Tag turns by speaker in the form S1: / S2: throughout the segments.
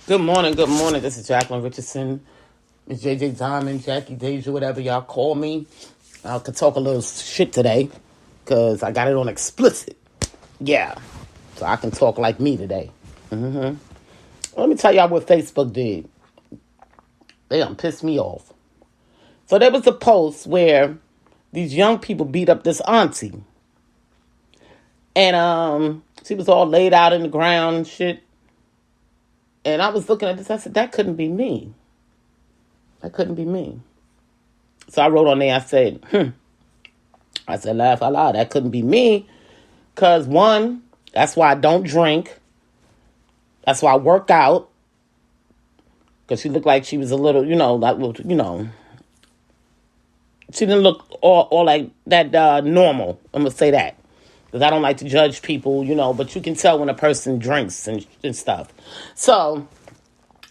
S1: Good morning, good morning. This is Jacqueline Richardson, Miss JJ Diamond, Jackie Deja, whatever y'all call me. I could talk a little shit today because I got it on explicit. Yeah, so I can talk like me today. Let me tell y'all what Facebook did. They done pissed me off. So there was a post where these young people beat up this auntie. And she was all laid out in the ground and shit. And I was looking at this, I said, that couldn't be me. That couldn't be me. So I wrote on there, I said, laugh out loud. That couldn't be me. Because one, that's why I don't drink. That's why I work out. Because she looked like she was a little, she didn't look all like that normal. I'm going to say that. Because I don't like to judge people, but you can tell when a person drinks and stuff. So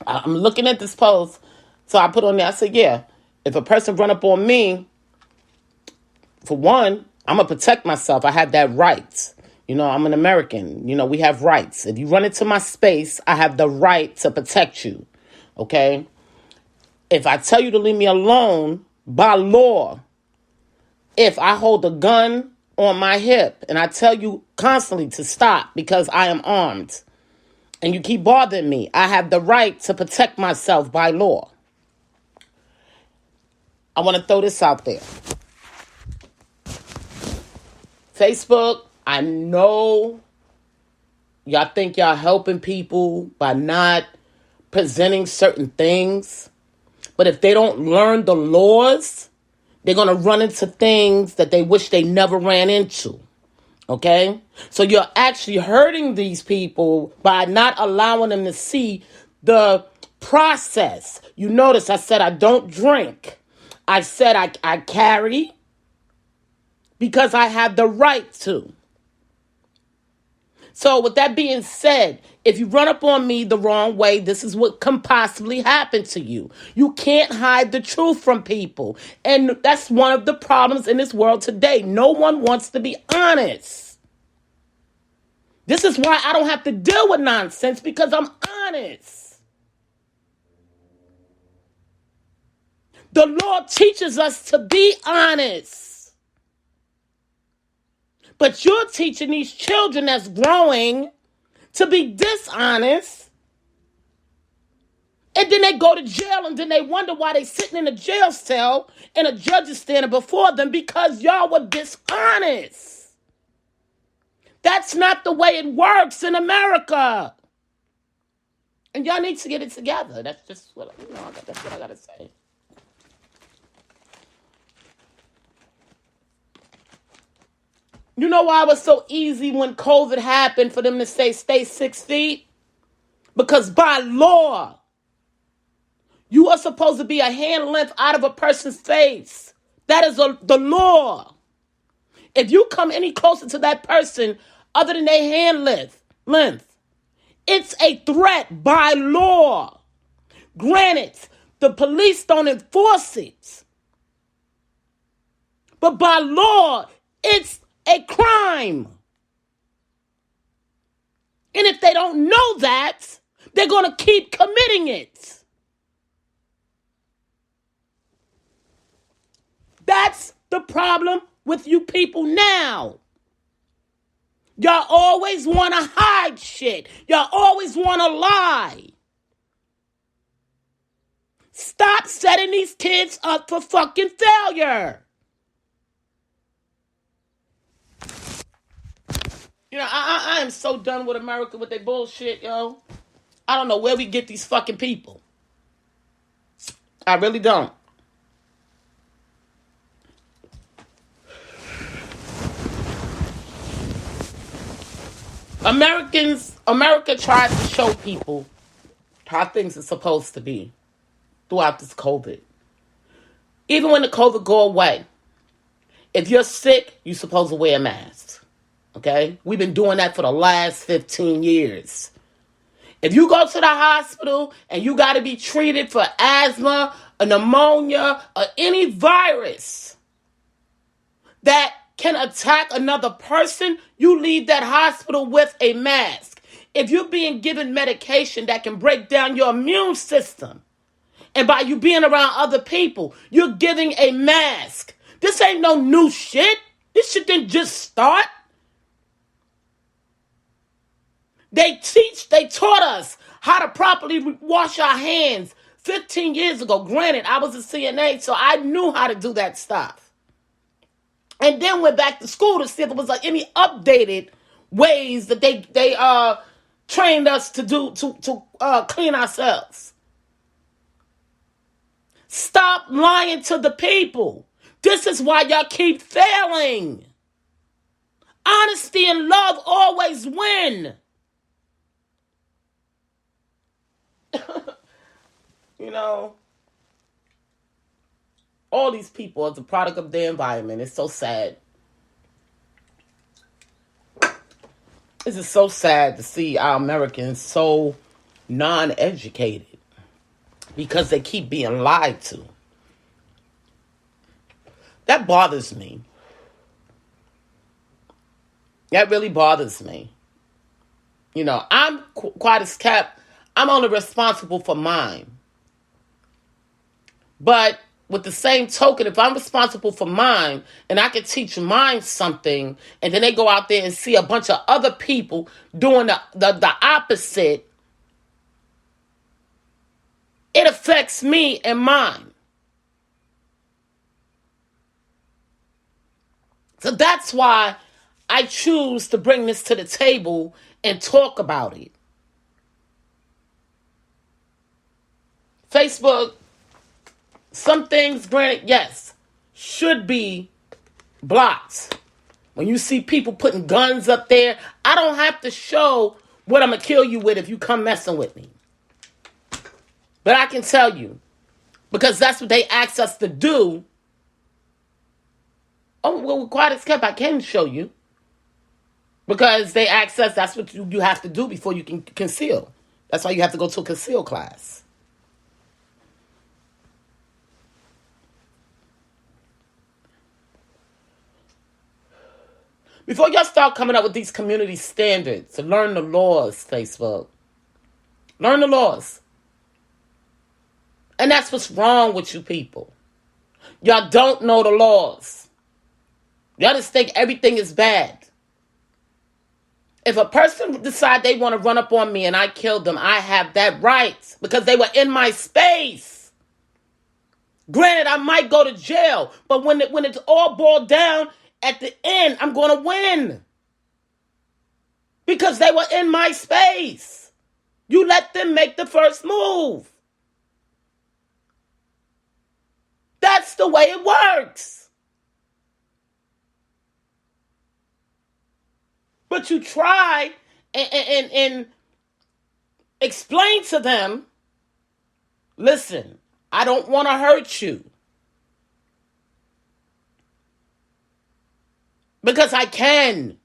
S1: I'm looking at this post. So I put on there, I said, yeah, if a person run up on me, for one, I'm going to protect myself. I have that right. I'm an American. We have rights. If you run into my space, I have the right to protect you. Okay? If I tell you to leave me alone, by law, if I hold a gun on my hip and I tell you constantly to stop because I am armed and you keep bothering me, I have the right to protect myself by law. I want to throw this out there. Facebook, I know y'all think y'all helping people by not presenting certain things, but if they don't learn the laws, they're going to run into things that they wish they never ran into. Okay? So you're actually hurting these people by not allowing them to see the process. You notice I said I don't drink. I said I carry because I have the right to. So with that being said, if you run up on me the wrong way, this is what can possibly happen to you. You can't hide the truth from people. And that's one of the problems in this world today. No one wants to be honest. This is why I don't have to deal with nonsense, because I'm honest. The Lord teaches us to be honest. But you're teaching these children that's growing to be dishonest. And then they go to jail and then they wonder why they're sitting in a jail cell and a judge is standing before them because y'all were dishonest. That's not the way it works in America. And y'all need to get it together. That's just what, that's what I got to say. You know why it was so easy when COVID happened for them to say stay 6 feet? Because by law, you are supposed to be a hand length out of a person's face. That is the law. If you come any closer to that person other than their hand length, it's a threat by law. Granted, the police don't enforce it. But by law, it's a crime. And if they don't know that, they're going to keep committing it. That's the problem with you people now. Y'all always want to hide shit. Y'all always want to lie. Stop setting these kids up for fucking failure. I am so done with America with their bullshit, yo. I don't know where we get these fucking people. I really don't. America tries to show people how things are supposed to be throughout this COVID. Even when the COVID go away, if you're sick, you're supposed to wear a mask. Okay? We've been doing that for the last 15 years. If you go to the hospital and you got to be treated for asthma, a pneumonia, or any virus that can attack another person, you leave that hospital with a mask. if you're being given medication that can break down your immune system, and by you being around other people, you're giving a mask. This ain't no new shit. This shit didn't just start. They taught us how to properly wash our hands 15 years ago. Granted, I was a CNA, so I knew how to do that stuff. And then went back to school to see if it was like any updated ways that they trained us to do to clean ourselves. Stop lying to the people. This is why y'all keep failing. Honesty and love always win. You know, all these people are the product of their environment. It's so sad. This is so sad to see our Americans so non-educated because they keep being lied to. That bothers me. That really bothers me. You know, I'm quite as kept. I'm only responsible for mine. But with the same token, if I'm responsible for mine and I can teach mine something, and then they go out there and see a bunch of other people doing the opposite, it affects me and mine. So that's why I choose to bring this to the table and talk about it. Facebook, some things, granted, yes, should be blocked. When you see people putting guns up there, I don't have to show what I'm going to kill you with if you come messing with me. But I can tell you, because that's what they asked us to do. Oh, well, quite as kept, I can show you. Because they asked us, that's what you have to do before you can conceal. That's why you have to go to a conceal class. Before y'all start coming up with these community standards, to learn the laws, Facebook. Learn the laws. And that's what's wrong with you people. Y'all don't know the laws. Y'all just think everything is bad. If a person decide they want to run up on me and I killed them, I have that right because they were in my space. Granted, I might go to jail, but when it's all boiled down, at the end, I'm going to win. Because they were in my space. You let them make the first move. That's the way it works. But you try and explain to them, listen, I don't want to hurt you. Because I can.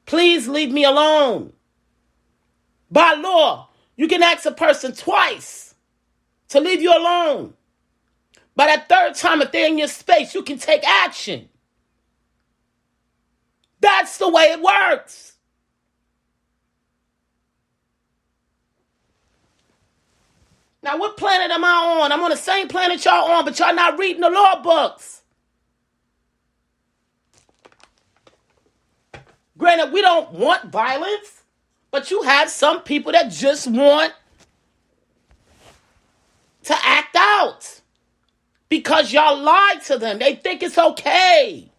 S1: Please leave me alone. By law, you can ask a person twice to leave you alone. But at third time, if they're in your space, you can take action. That's the way it works. Now, what planet am I on? I'm on the same planet y'all on, but y'all not reading the law books. Granted, we don't want violence, but you have some people that just want to act out because y'all lied to them. They think it's okay.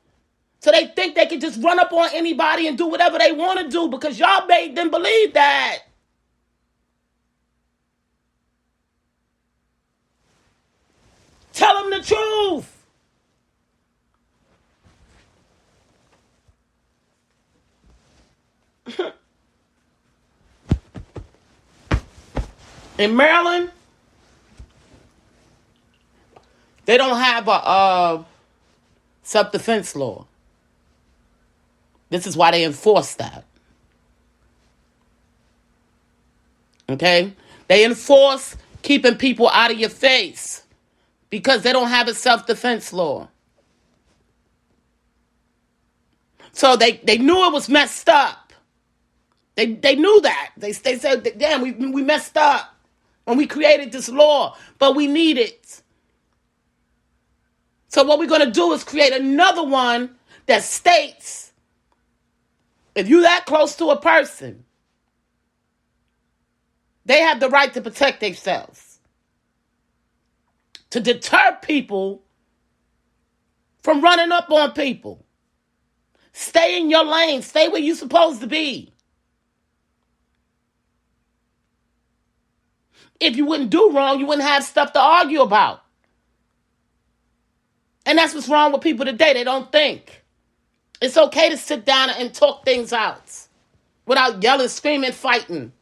S1: So they think they can just run up on anybody and do whatever they want to do because y'all made them believe that. Tell them the truth. In Maryland, they don't have a self-defense law. This is why they enforce that. Okay? They enforce keeping people out of your face because they don't have a self-defense law. So they knew it was messed up. They knew that. They said, damn, we messed up when we created this law, but we need it. So what we're going to do is create another one that states if you're that close to a person, they have the right to protect themselves, to deter people from running up on people. Stay in your lane. Stay where you're supposed to be. If you wouldn't do wrong, you wouldn't have stuff to argue about. And that's what's wrong with people today. They don't think. It's okay to sit down and talk things out without yelling, screaming, fighting.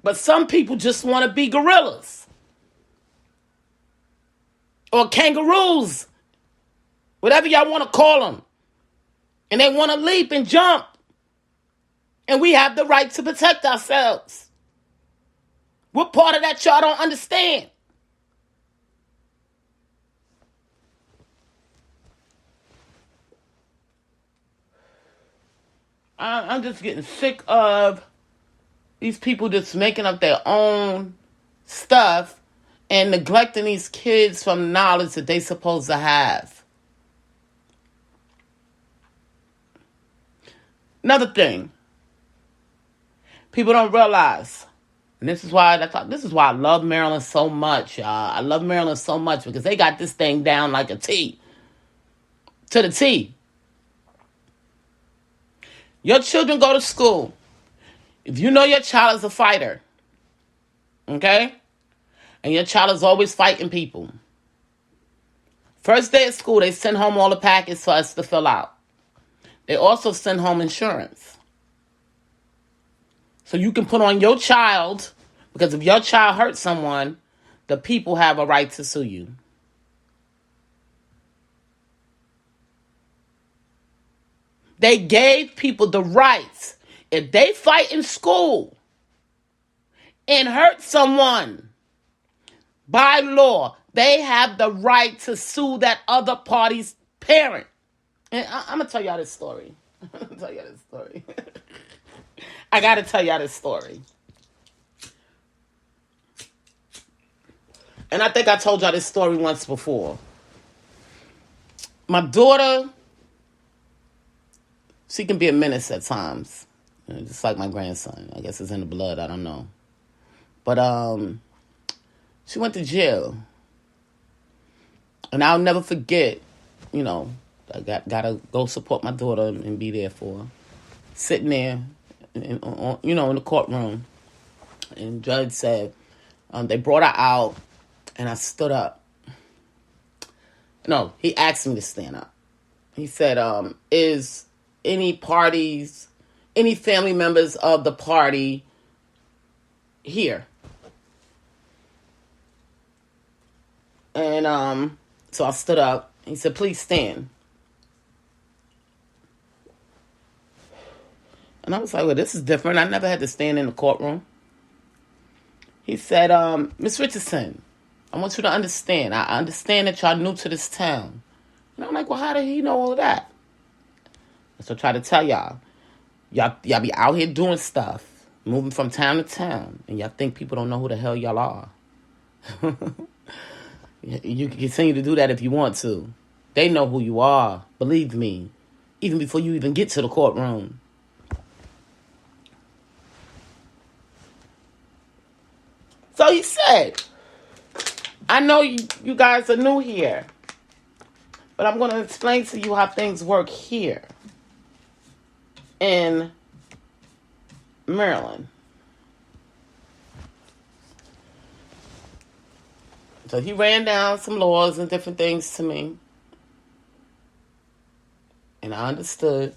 S1: But some people just want to be gorillas or kangaroos, whatever y'all want to call them. And they want to leap and jump. And we have the right to protect ourselves. What part of that y'all don't understand? I'm just getting sick of these people just making up their own stuff and neglecting these kids from knowledge that they're supposed to have. Another thing, people don't realize, and this is why I love Maryland so much, y'all. I love Maryland so much because they got this thing down like a T. To the T. Your children go to school. If you know your child is a fighter, okay? And your child is always fighting people. First day of school, they send home all the packets for us to fill out. They also send home insurance. So you can put on your child, because if your child hurts someone, the people have a right to sue you. They gave people the rights. If they fight in school and hurt someone, by law, they have the right to sue that other party's parent. And I'm going to tell y'all this story. I got to tell y'all this story. And I think I told y'all this story once before. My daughter, she can be a menace at times. Just like my grandson. I guess it's in the blood. I don't know. But she went to jail. And I'll never forget, I gotta go support my daughter and be there for her. Sitting there, in the courtroom. And judge said, they brought her out, and I stood up. No, he asked me to stand up. He said, is any family members of the party here? And so I stood up. He said, please stand. And I was like, well, this is different. I never had to stand in the courtroom. He said, Miss Richardson, I want you to understand. I understand that y'all new to this town. And I'm like, well, how did he know all of that? So I try to tell y'all be out here doing stuff, moving from town to town, and y'all think people don't know who the hell y'all are. You can continue to do that if you want to. They know who you are, believe me, even before you even get to the courtroom. So he said, I know you guys are new here, but I'm going to explain to you how things work here in Maryland. So he ran down some laws and different things to me. And I understood,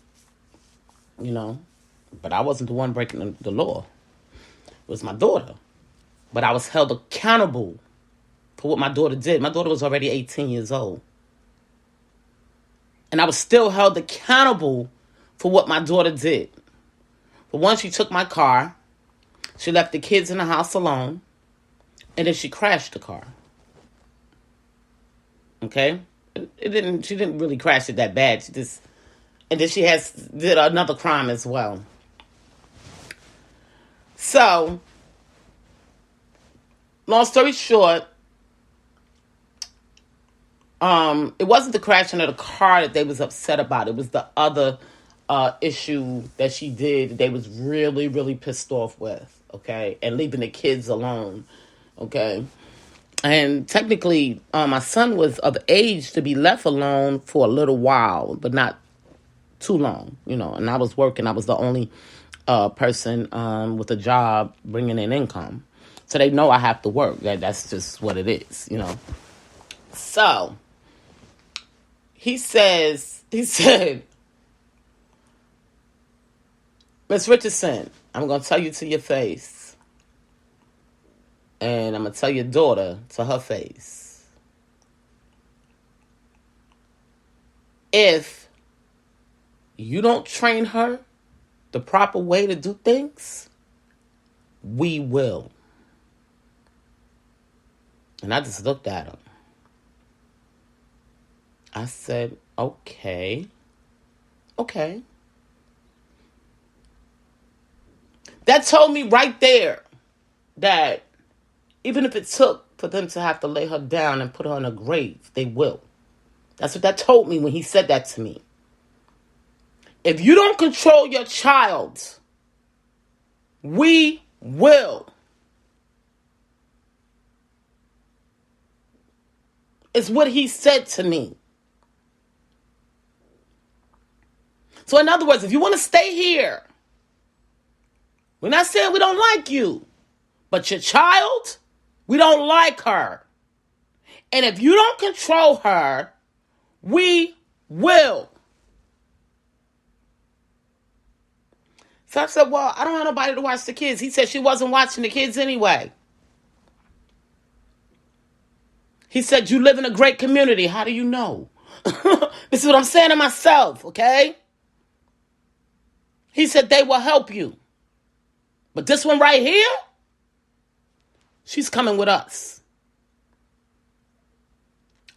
S1: but I wasn't the one breaking the law. It was my daughter. But I was held accountable for what my daughter did. My daughter was already 18 years old. And I was still held accountable for what my daughter did. But once she took my car, she left the kids in the house alone, and then she crashed the car. Okay? She didn't really crash it that bad. She just And then she did another crime as well. So, long story short, it wasn't the crashing of the car that they was upset about. It was the other issue that she did. They was really, really pissed off with. Okay, and leaving the kids alone. Okay, and technically, my son was of age to be left alone for a little while, but not too long. And I was working. I was the only person with a job bringing in income. So they know I have to work. That's just what it is, So, he said, Miss Richardson, I'm going to tell you to your face. And I'm going to tell your daughter to her face. If you don't train her the proper way to do things, we will. And I just looked at him. I said, okay. That told me right there that even if it took for them to have to lay her down and put her in a grave, they will. That's what that told me when he said that to me. If you don't control your child, we will. It's what he said to me. So in other words, if you want to stay here, we're not saying we don't like you, but your child, we don't like her. And if you don't control her, we will. So I said, well, I don't have nobody to watch the kids. He said she wasn't watching the kids anyway. He said, you live in a great community. How do you know? This is what I'm saying to myself, okay? He said, they will help you. But this one right here, she's coming with us.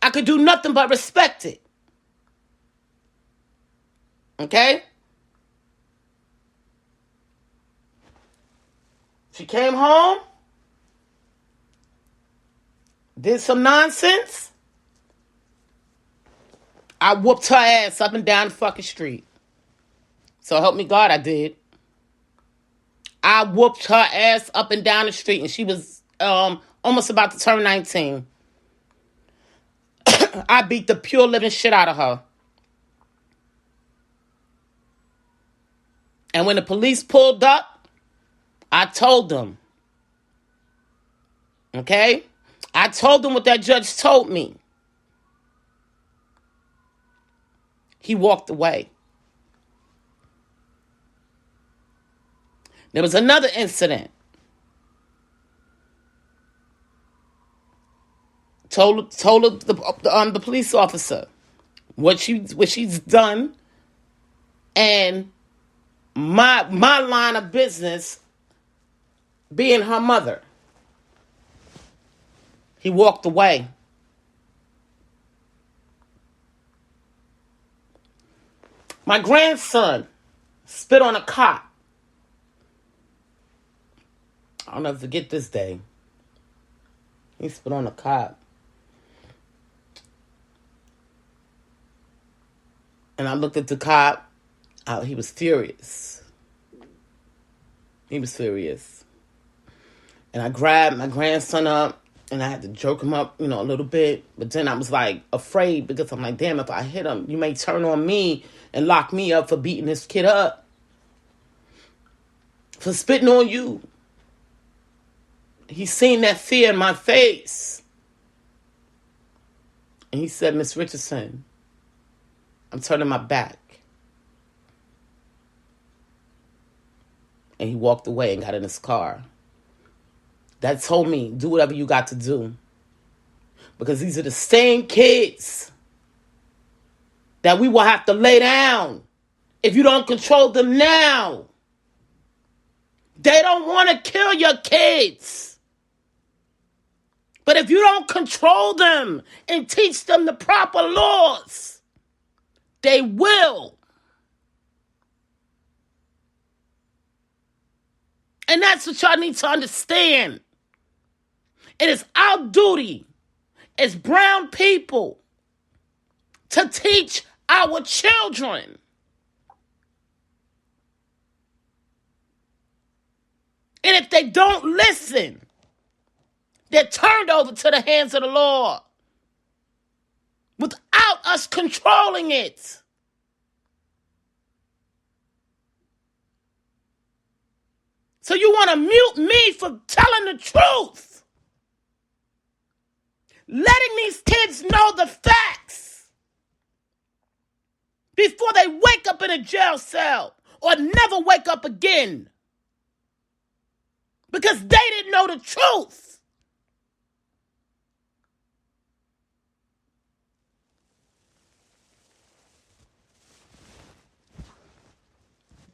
S1: I could do nothing but respect it. Okay? She came home, did some nonsense. I whooped her ass up and down the fucking street. So help me God, I did. I whooped her ass up and down the street, and she was almost about to turn 19. I beat the pure living shit out of her. And when the police pulled up, I told them. Okay? I told them what that judge told me. He walked away. There was another incident. Told the police officer what she's done, and my line of business being her mother. He walked away. My grandson spit on a cop. I'll never forget this day. He spit on a cop. And I looked at the cop. He was furious. He was furious. And I grabbed my grandson up, and I had to jerk him up, a little bit. But then I was like afraid, because I'm like, damn, if I hit him, you may turn on me and lock me up for beating this kid up. For spitting on you. He seen that fear in my face. And he said, Miss Richardson, I'm turning my back. And he walked away and got in his car. That told me, do whatever you got to do. Because these are the same kids that we will have to lay down if you don't control them now. They don't want to kill your kids. But if you don't control them and teach them the proper laws, they will. And that's what y'all need to understand. It is our duty as brown people to teach our children. And if they don't listen, they're turned over to the hands of the Lord without us controlling it. So you want to mute me for telling the truth, letting these kids know the facts before they wake up in a jail cell or never wake up again because they didn't know the truth.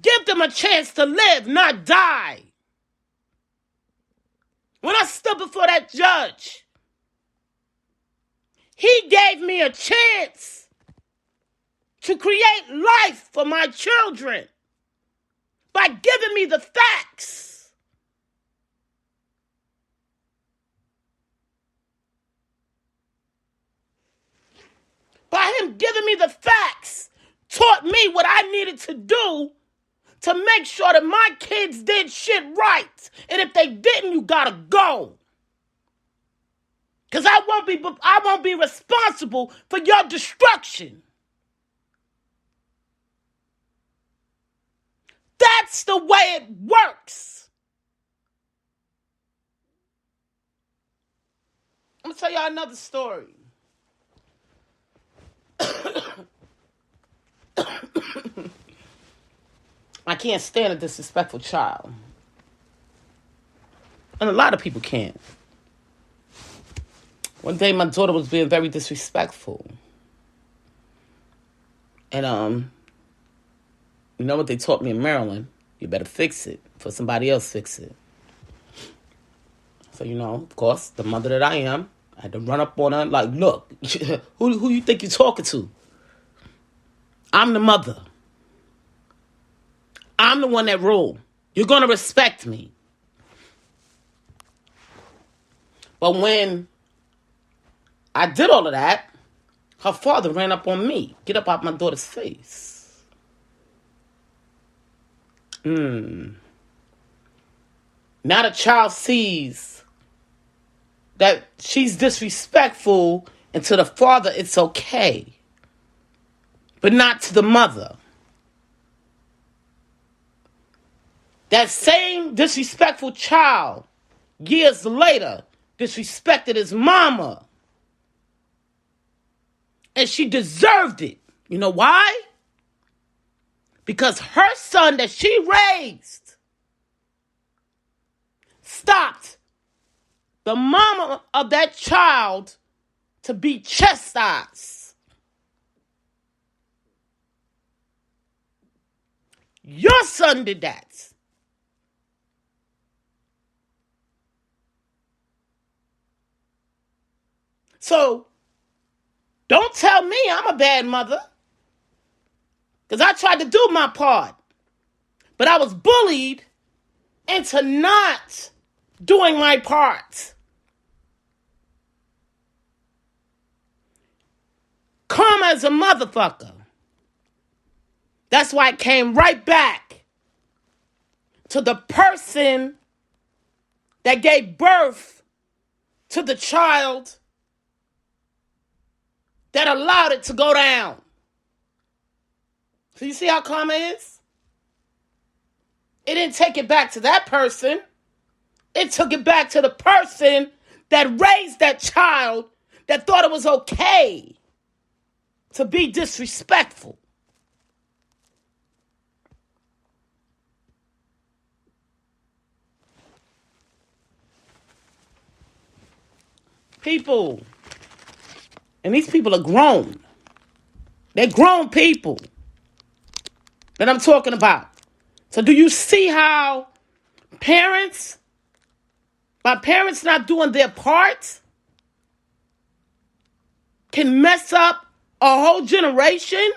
S1: Give them a chance to live, not die. When I stood before that judge, he gave me a chance to create life for my children by giving me the facts. By him giving me the facts, taught me what I needed to do to make sure that my kids did shit right. And if they didn't, you gotta go. Because I won't be responsible for your destruction. That's the way it works. I'm gonna tell y'all another story. I can't stand a disrespectful child. And a lot of people can't. One day my daughter was being very disrespectful. And you know what they taught me in Maryland? You better fix it before somebody else fix it. So, of course, the mother that I am, I had to run up on her like, look, who you think you're talking to? I'm the mother. I'm the one that rule. You're going to respect me. But when I did all of that, her father ran up on me. Get up out my daughter's face. Now the child sees that she's disrespectful, and to the father it's okay. But not to the mother. That same disrespectful child, years later, disrespected his mama. And she deserved it. You know why? Because her son that she raised stopped the mama of that child to be chastised. Your son did that. So, don't tell me I'm a bad mother. Because I tried to do my part. But I was bullied into not doing my part. Karma is a motherfucker. That's why it came right back to the person that gave birth to the child that allowed it to go down. So you see how karma is? It didn't take it back to that person. It took it back to the person that raised that child that thought it was okay to be disrespectful. People, and these people are grown. They're grown people that I'm talking about. So do you see how parents, by parents not doing their part, can mess up a whole generation?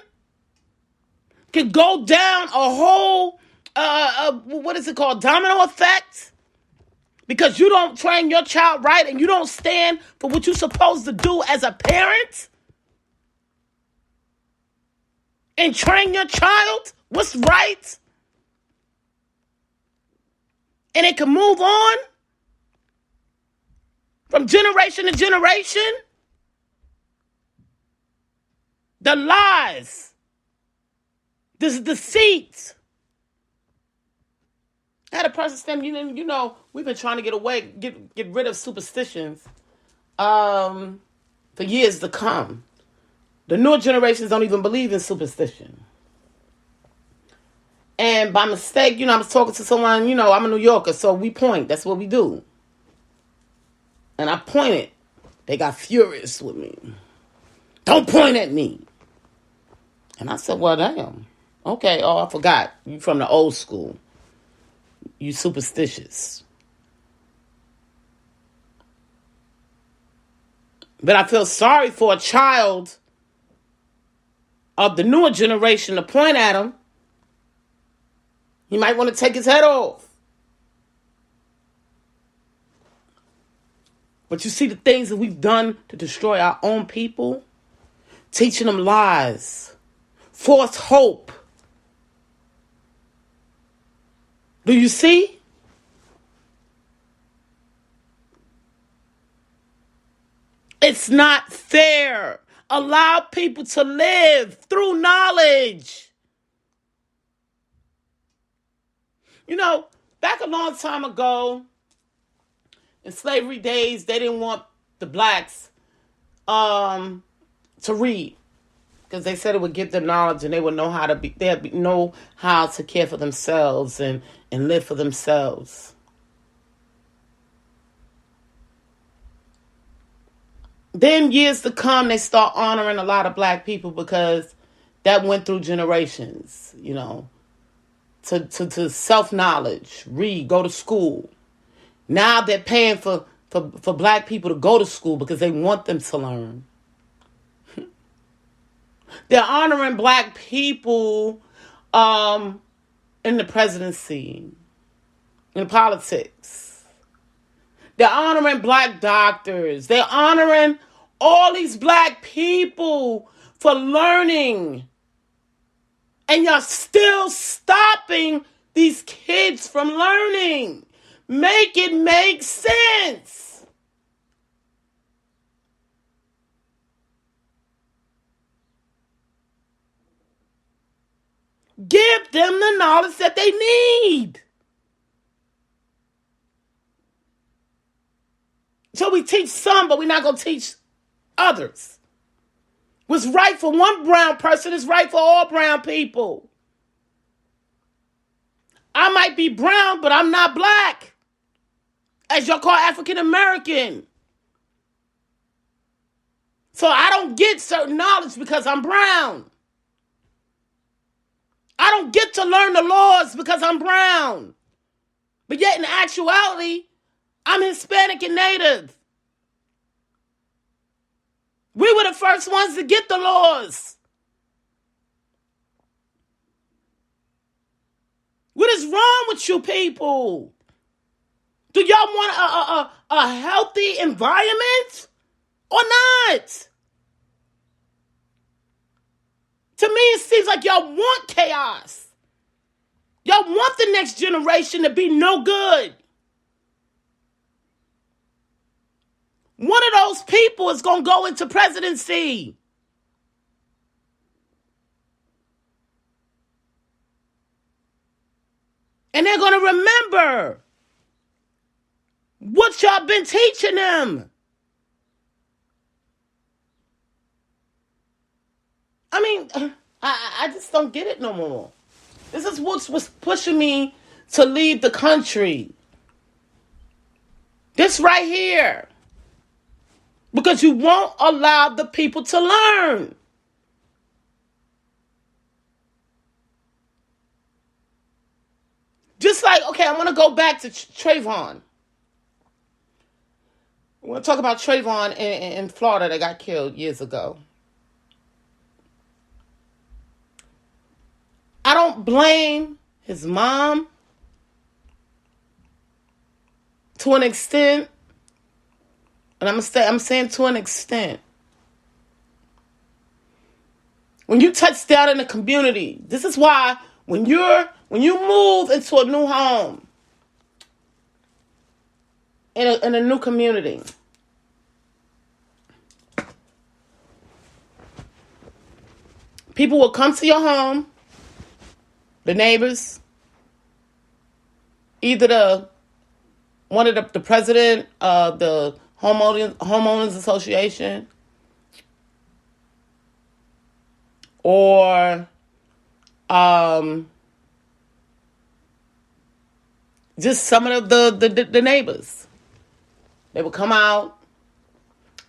S1: Can go down a whole what is it called? Domino effect? Because you don't train your child right and you don't stand for what you're supposed to do as a parent and train your child what's right, and it can move on from generation to generation. The lies, this deceit. I had a person stand, you know, we've been trying to get rid of superstitions for years to come. The newer generations don't even believe in superstition. And by mistake, I was talking to someone, I'm a New Yorker, so we point. That's what we do. And I pointed. They got furious with me. Don't point at me. And I said, well, damn. Okay, I forgot. You from the old school. You superstitious. But I feel sorry for a child of the newer generation to point at him. He might want to take his head off. But you see the things that we've done to destroy our own people? Teaching them lies. False hope. Do you see? It's not fair. Allow people to live through knowledge. Back a long time ago, in slavery days, they didn't want the blacks to read because they said it would give them knowledge and they would know how to care for themselves and live for themselves. Then years to come, they start honoring a lot of black people because that went through generations, to self-knowledge, read, go to school. Now they're paying for black people to go to school because they want them to learn. They're honoring black people in the presidency, in politics. They're honoring black doctors. They're honoring all these black people for learning. And you're still stopping these kids from learning. Make it make sense. Give them the knowledge that they need. So we teach some, but we're not going to teach others. What's right for one brown person is right for all brown people. I might be brown, but I'm not black. As y'all call African American. So I don't get certain knowledge because I'm brown. I don't get to learn the laws because I'm brown. But yet in actuality, I'm Hispanic and Native. We were the first ones to get the laws. What is wrong with you people? Do y'all want a healthy environment or not? To me, it seems like y'all want chaos. Y'all want the next generation to be no good. One of those people is going to go into presidency. And they're going to remember what y'all been teaching them. I mean, I just don't get it no more. This is what was pushing me to leave the country. This right here. Because you won't allow the people to learn. Just like, okay, I want to go back to Trayvon. I want to talk about Trayvon in Florida that got killed years ago. I don't blame his mom, to an extent, and I'm saying to an extent, when you touch down in the community, this is why when you move into a new home, in a new community, people will come to your home, the neighbors, either one of the president of the homeowners association, or just some of the neighbors. They will come out,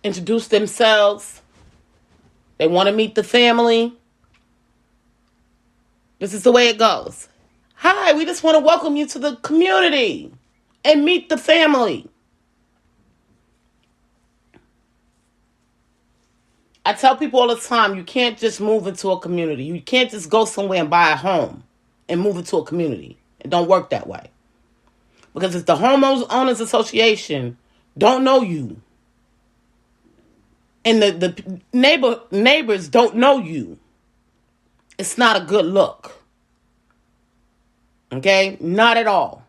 S1: introduce themselves. They want to meet the family. This is the way it goes. Hi, we just want to welcome you to the community and meet the family. I tell people all the time, you can't just move into a community. You can't just go somewhere and buy a home and move into a community. It don't work that way. Because if the homeowners association don't know you, and the neighbors don't know you, it's not a good look. Okay? Not at all.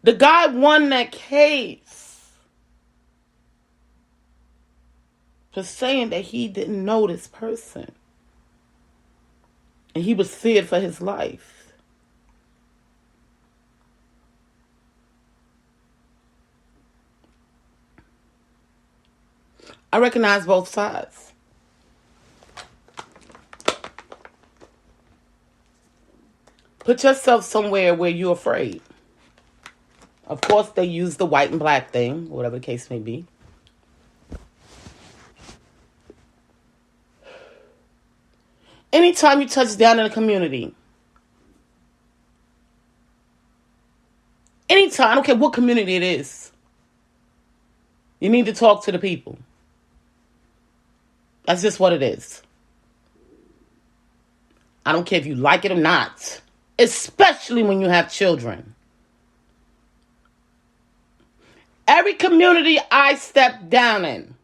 S1: The guy won that case for saying that he didn't know this person. And he was feared for his life. I recognize both sides. Put yourself somewhere where you're afraid. Of course, they use the white and black thing, whatever the case may be. Anytime you touch down in a community, anytime, I don't care what community it is, you need to talk to the people. That's just what it is. I don't care if you like it or not, especially when you have children. Every community I step down in,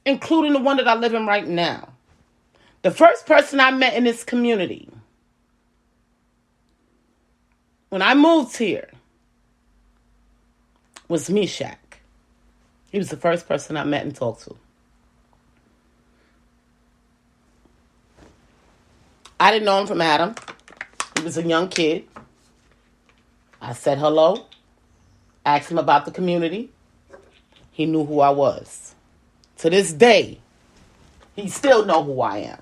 S1: including the one that I live in right now, the first person I met in this community, when I moved here, was Meshach. He was the first person I met and talked to. I didn't know him from Adam. He was a young kid. I said hello. Asked him about the community. He knew who I was. To this day, he still know who I am.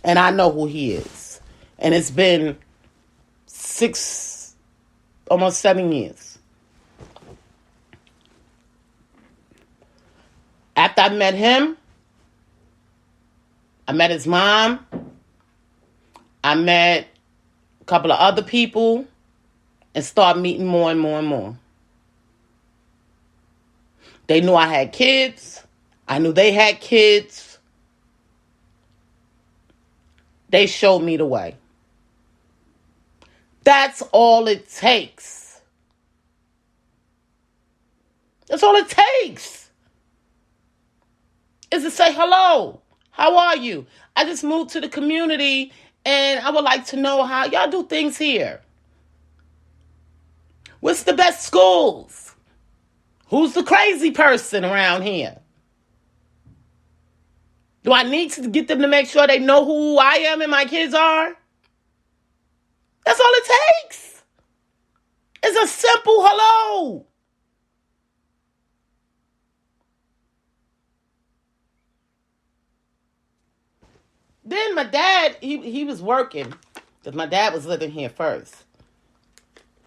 S1: And I know who he is. And it's been almost 7 years. After I met him, I met his mom. I met a couple of other people and started meeting more and more and more. They knew I had kids. I knew they had kids. They showed me the way. That's all it takes. That's all it takes. Is to say, hello, how are you? I just moved to the community and I would like to know how y'all do things here. What's the best schools? Who's the crazy person around here? Do I need to get them to make sure they know who I am and my kids are? That's all it takes. It's a simple hello. Then my dad, he was working, because my dad was living here first.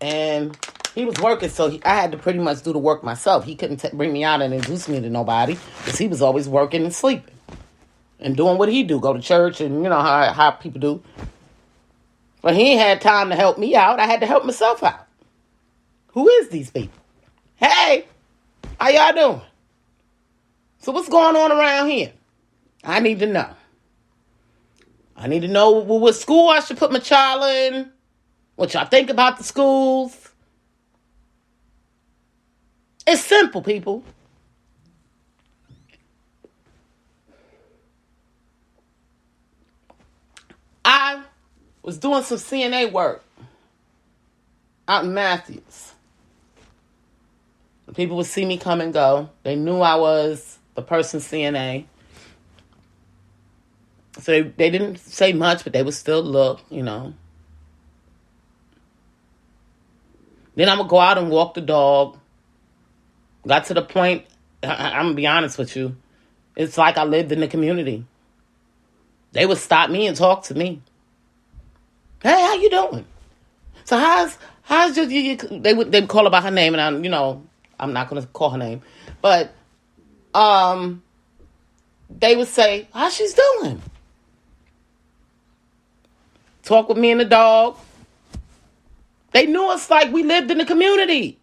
S1: And he was working, so I had to pretty much do the work myself. He couldn't bring me out and introduce me to nobody, because he was always working and sleeping. And doing what he do, go to church, and you know how people do. But he ain't had time to help me out. I had to help myself out. Who is these people? Hey, how y'all doing? So what's going on around here? I need to know. I need to know what school I should put my child in, what y'all think about the schools. It's simple, people. I was doing some CNA work out in Matthews. People would see me come and go. They knew I was the person CNA. So they didn't say much, but they would still look, Then I'm going to go out and walk the dog. Got to the point, I'm going to be honest with you, it's like I lived in the community. They would stop me and talk to me. Hey, how you doing? So how's they would call about her name, and I'm not going to call her name. But they would say, how she's doing? Talk with me and the dog. They knew us like we lived in the community.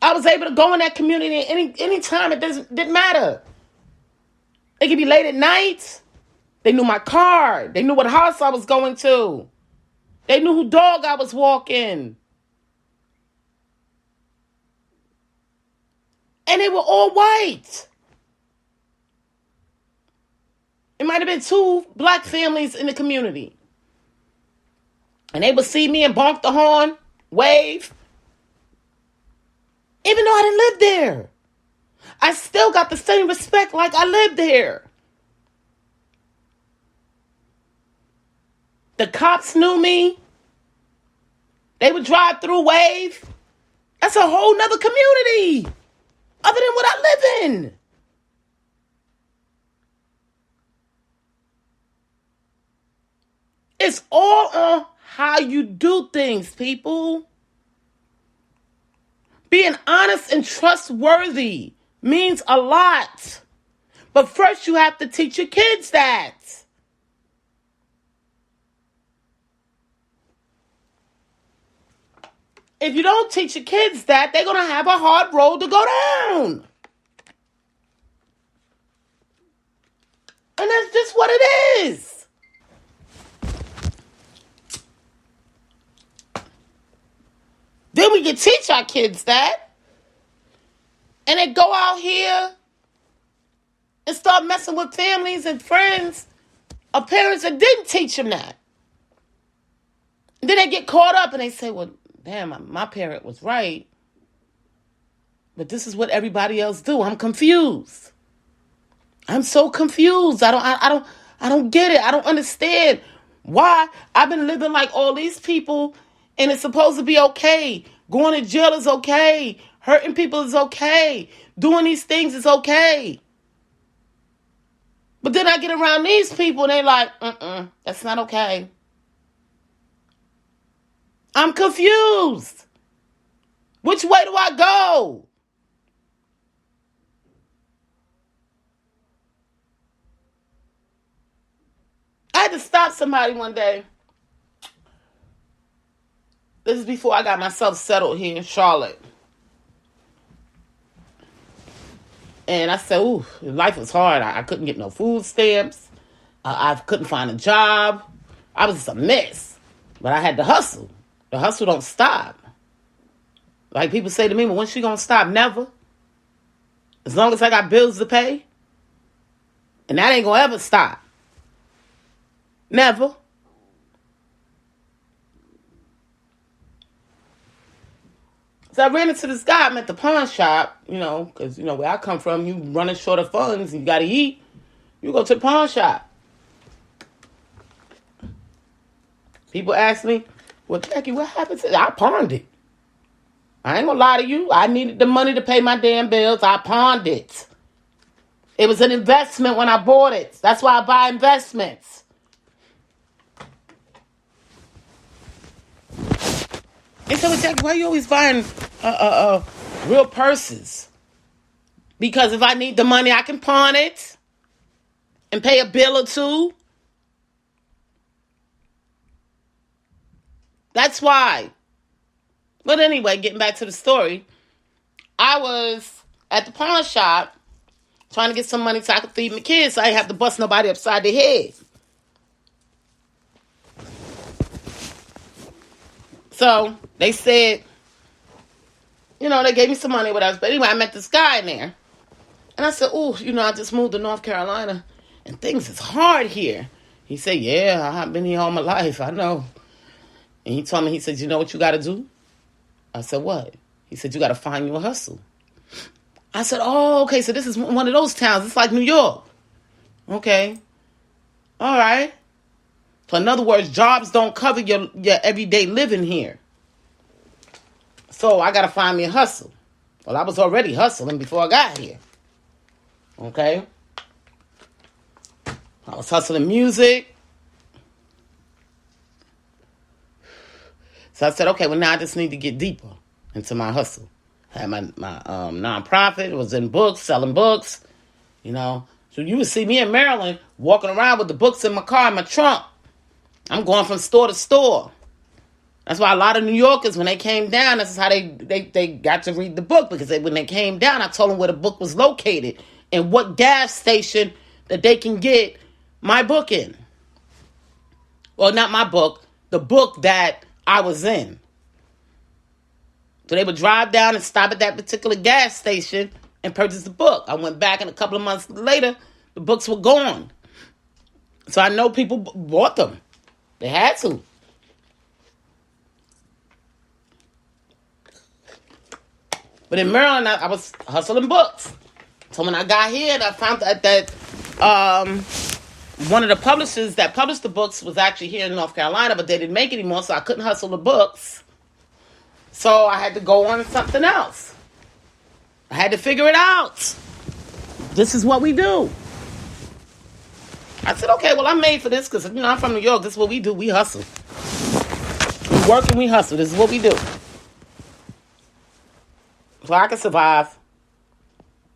S1: I was able to go in that community any time. It didn't matter. It could be late at night. They knew my car. They knew what house I was going to. They knew who dog I was walking. And they were all white. It might have been 2 black families in the community. And they would see me and bonk the horn, wave. Even though I didn't live there. I still got the same respect like I lived there. The cops knew me. They would drive through, wave. That's a whole nother community other than what I live in. It's all on how you do things, people. Being honest and trustworthy means a lot. But first you have to teach your kids that. If you don't teach your kids that, they're going to have a hard road to go down. And that's just what it is. Then we can teach our kids that. And they go out here and start messing with families and friends of parents that didn't teach them that. And then they get caught up and they say, well, damn, my parent was right. But this is what everybody else do. I'm confused. I'm so confused. I don't get it. I don't understand why I've been living like all these people and it's supposed to be okay. Going to jail is okay. Hurting people is okay. Doing these things is okay. But then I get around these people and they like, that's not okay. I'm confused. Which way do I go? I had to stop somebody one day. This is before I got myself settled here in Charlotte. And I said, ooh, life was hard. I couldn't get no food stamps. I couldn't find a job. I was just a mess. But I had to hustle. The hustle don't stop. Like people say to me, well, when's she going to stop? Never. As long as I got bills to pay. And that ain't going to ever stop. Never. So I ran into this guy. I'm at the pawn shop, because, where I come from, you running short of funds, you got to eat. You go to the pawn shop. People ask me, well, Jackie, what happened to it? I pawned it. I ain't going to lie to you. I needed the money to pay my damn bills. I pawned it. It was an investment when I bought it. That's why I buy investments. And so, Jackie, why are you always buying real purses? Because if I need the money, I can pawn it and pay a bill or two. That's why. But anyway, getting back to the story, I was at the pawn shop trying to get some money so I could feed my kids so I didn't have to bust nobody upside their head. So they said, they gave me some money, whatever. But anyway, I met this guy in there. And I said, I just moved to North Carolina and things is hard here. He said, yeah, I've been here all my life. I know. And he told me, he said, you know what you got to do? I said, what? He said, you got to find you a hustle. I said, oh, okay, so this is one of those towns. It's like New York. Okay. All right. So in other words, jobs don't cover your everyday living here. So I got to find me a hustle. Well, I was already hustling before I got here. Okay. I was hustling music. So I said, okay, well, now I just need to get deeper into my hustle. I had my nonprofit, was in books, selling books, So you would see me in Maryland walking around with the books in my car, in my trunk. I'm going from store to store. That's why a lot of New Yorkers, when they came down, this is how they got to read the book. Because when they came down, I told them where the book was located and what gas station that they can get my book in. Well, not my book, the book that I was in. So they would drive down and stop at that particular gas station and purchase the book. I went back, and a couple of months later, the books were gone. So I know people bought them. They had to. But in Maryland, I was hustling books. So when I got here, I found that one of the publishers that published the books was actually here in North Carolina, but they didn't make it anymore, so I couldn't hustle the books. So I had to go on to something else. I had to figure it out. This is what we do. I said, okay, well, I'm made for this because, I'm from New York. This is what we do. We hustle. We work and we hustle. This is what we do. So I can survive.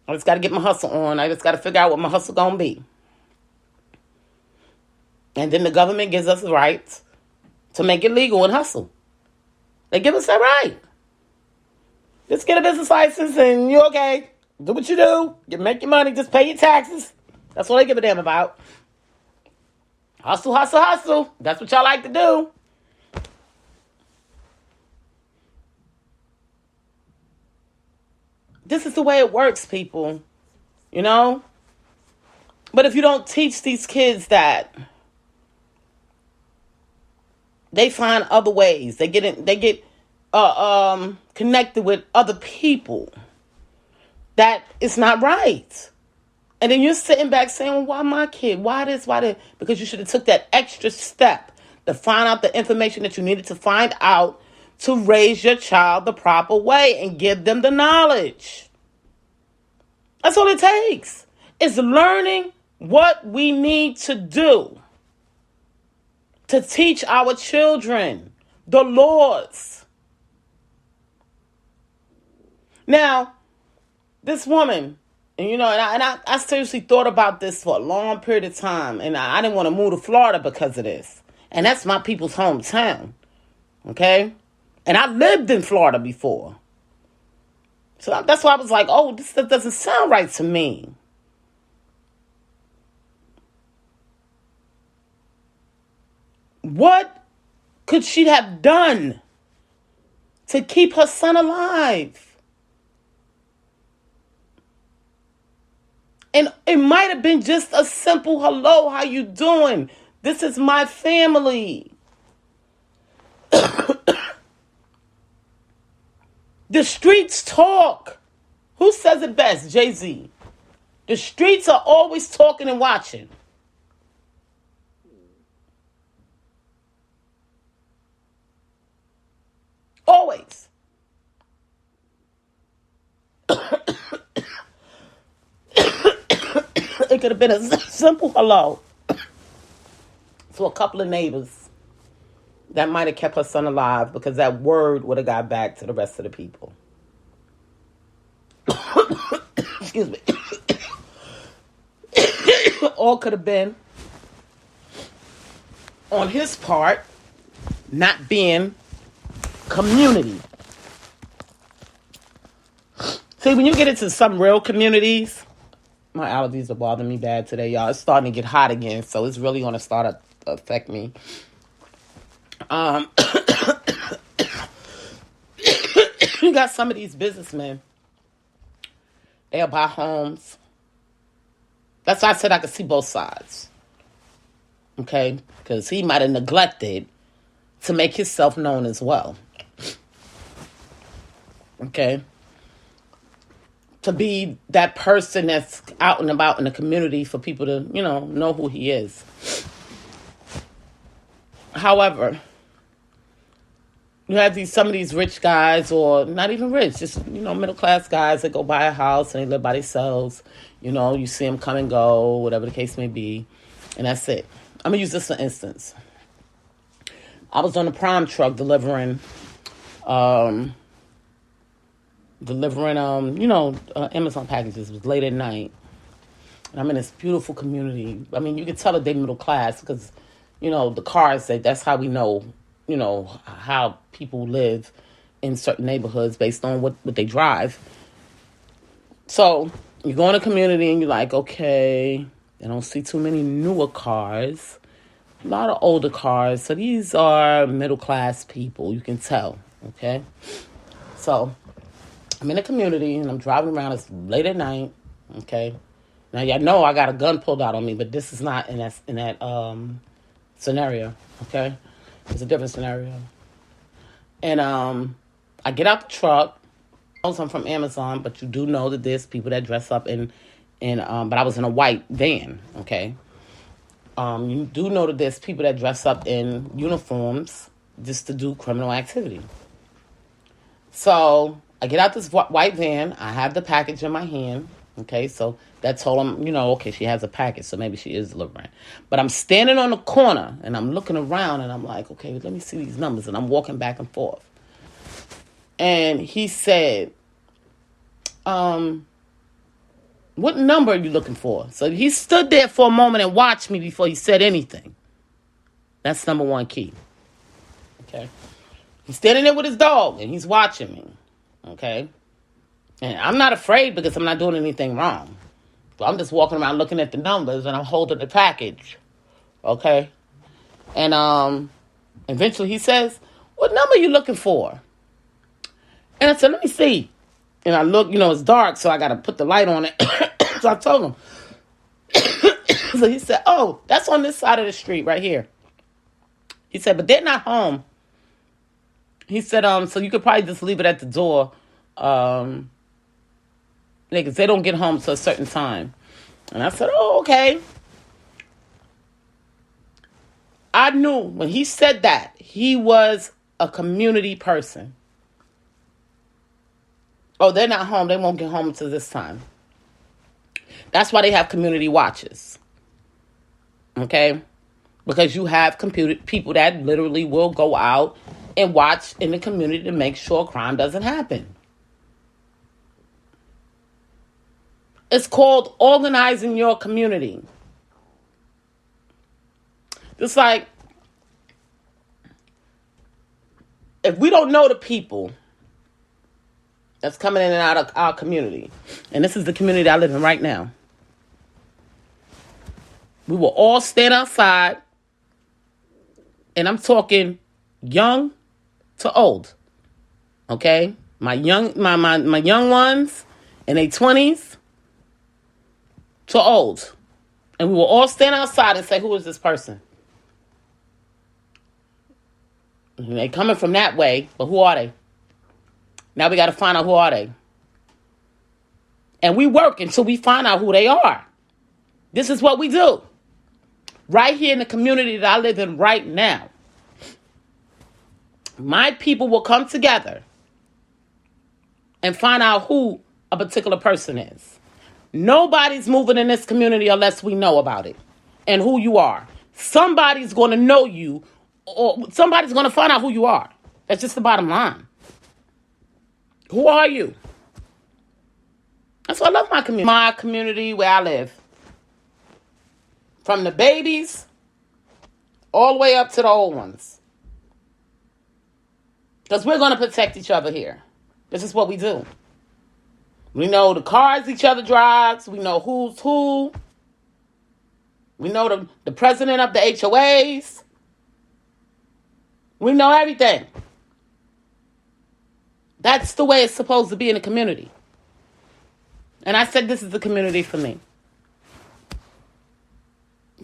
S1: I just got to get my hustle on. I just got to figure out what my hustle going to be. And then the government gives us the right to make it legal and hustle. They give us that right. Just get a business license and you're okay. Do what you do. You make your money. Just pay your taxes. That's what they give a damn about. Hustle, hustle, hustle. That's what y'all like to do. This is the way it works, people. But if you don't teach these kids that, they find other ways. They get connected with other people. That is not right. And then you're sitting back saying, well, why my kid? Why this? Why that? Because you should have took that extra step to find out the information that you needed to find out to raise your child the proper way and give them the knowledge. That's all it takes. Is learning what we need to do to teach our children the laws. Now, this woman, and I seriously thought about this for a long period of time, and I didn't want to move to Florida because of this. And that's my people's hometown, okay? And I lived in Florida before. So that's why I was like, this stuff doesn't sound right to me. What could she have done to keep her son alive? And it might have been just a simple hello, how you doing? This is my family. The streets talk. Who says it best? Jay-Z. The streets are always talking and watching. Always. It could have been a simple hello to a couple of neighbors that might have kept her son alive, because that word would have got back to the rest of the people. Excuse me. All could have been on his part not being community. See, when you get into some real communities, my allergies are bothering me bad today, y'all. It's starting to get hot again, so it's really going to start to affect me. You got some of these businessmen. They'll buy homes. That's why I said I could see both sides. Okay? Because he might have neglected to make himself known as well. Okay? To be that person that's out and about in the community for people to, know who he is. However, you have some of these rich guys, or not even rich, just, middle class guys that go buy a house and they live by themselves. You see them come and go, whatever the case may be. And that's it. I'm going to use this for instance. I was on a Prime truck delivering Amazon packages. It was late at night. And I'm in this beautiful community. I mean, you can tell that they're middle class because, the cars, that's how we know, how people live in certain neighborhoods based on what they drive. So you go in a community and you're like, okay, I don't see too many newer cars. A lot of older cars. So these are middle class people. You can tell, okay? So I'm in a community and I'm driving around. It's late at night, okay? Now, y'all know I got a gun pulled out on me, but this is not in that scenario, okay? It's a different scenario. And I get out the truck. I'm from Amazon, but you do know that there's people that dress up but I was in a white van, okay? You do know that there's people that dress up in uniforms just to do criminal activity. So I get out this white van. I have the package in my hand, okay? So that told them, okay, she has a package, so maybe she is delivering. But I'm standing on the corner, and I'm looking around, and I'm like, okay, let me see these numbers. And I'm walking back and forth. And he said, what number are you looking for? So he stood there for a moment and watched me before he said anything. That's number one key. Okay. He's standing there with his dog and he's watching me. Okay. And I'm not afraid because I'm not doing anything wrong. So I'm just walking around looking at the numbers and I'm holding the package. Okay. And eventually he says, what number are you looking for? And I said, let me see. And I look, it's dark, so I got to put the light on it. So I told him. So he said, oh, that's on this side of the street right here. He said, but they're not home. He said, so you could probably just leave it at the door. Because they don't get home till a certain time. And I said, oh, okay. I knew when he said that, he was a community person. Oh, they're not home. They won't get home until this time. That's why they have community watches. Okay? Because you have people that literally will go out and watch in the community to make sure crime doesn't happen. It's called organizing your community. It's like, if we don't know the people that's coming in and out of our community, and this is the community I live in right now, we will all stand outside, and I'm talking young to old, okay? My young ones in their 20s to old, and we will all stand outside and say, who is this person? And they coming from that way, but who are they? Now we got to find out who are they. And we work until we find out who they are. This is what we do. Right here in the community that I live in right now. My people will come together and find out who a particular person is. Nobody's moving in this community unless we know about it and who you are. Somebody's going to know you, or somebody's going to find out who you are. That's just the bottom line. Who are you? That's why I love my community. My community where I live. From the babies all the way up to the old ones. Because we're going to protect each other here. This is what we do. We know the cars each other drives. We know who's who. We know the president of the HOAs. We know everything. That's the way it's supposed to be in a community. And I said, this is the community for me.